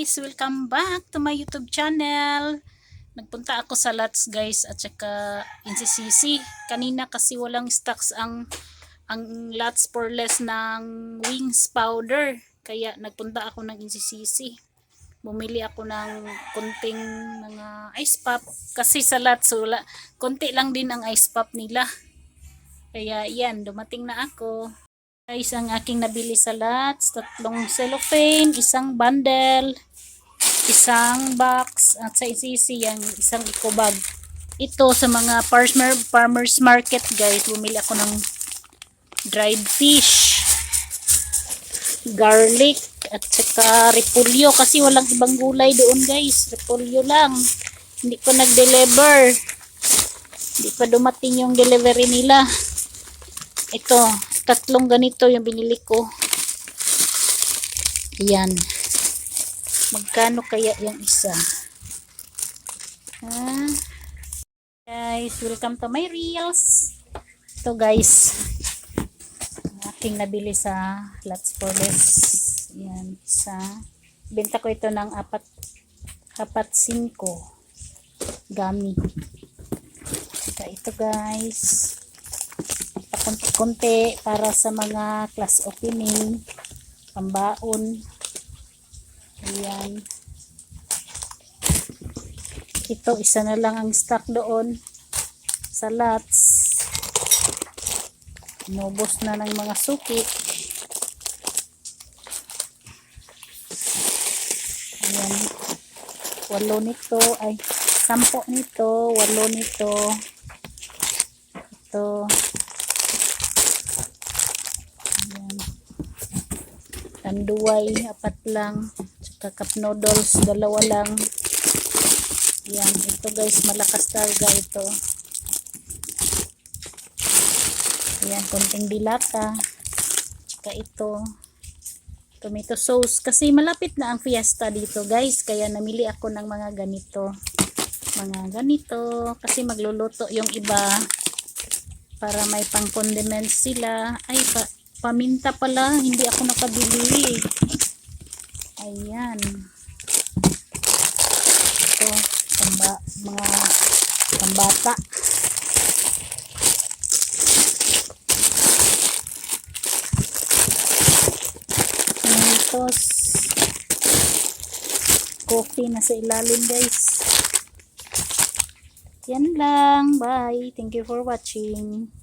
guys! Welcome back to my YouTube channel. Nagpunta ako sa Lots guys at saka NCCC. Kanina kasi walang stocks ang Lots for less ng wings powder. Kaya nagpunta ako ng NCCC. Bumili ako ng konting mga ice pop. Kasi sa Lots wala, konti lang din ang ice pop nila. Kaya yan, dumating na ako. Guys, ang aking nabili sa Lots, 3 cellophane, isang bundle, isang box, at sa isisi yung isang eco bag. Ito sa mga farmers market guys, bumili ako ng dried fish, garlic, at saka repolyo kasi walang ibang gulay doon guys, repolyo lang. Hindi ko nag-deliver, hindi pa dumating yung delivery nila. Ito, 3 ganito yung binili ko. Yan. Magkano kaya yung isa? Guys, welcome to my reels. Ito guys, aking nabili sa Lots for Less. Yan, isa. Benta ko ito ng 4.5 gummy. Ito guys, konti-konti para sa mga class opening, pambaon. Ayan. Ito, isa na lang ang stock doon sa Lots. Inubos na ng mga suki. Ayan. 8 nito, ay 10 nito, 8 nito. Ito. Tanduay, 4 lang. Saka cup noodles, 2 lang. Yan, ito guys, malakas talaga ito. Yan, konting dilata. Saka ito, tomato sauce. Kasi malapit na ang fiesta dito guys, kaya namili ako ng mga ganito. Mga ganito, kasi magluluto yung iba para may pang condiments sila. Ay, paminta pala, hindi ako nakabili. Ayan. Ito, mga pambata. Mentos. Coffee na sa ilalim guys. Yan lang. Bye. Thank you for watching.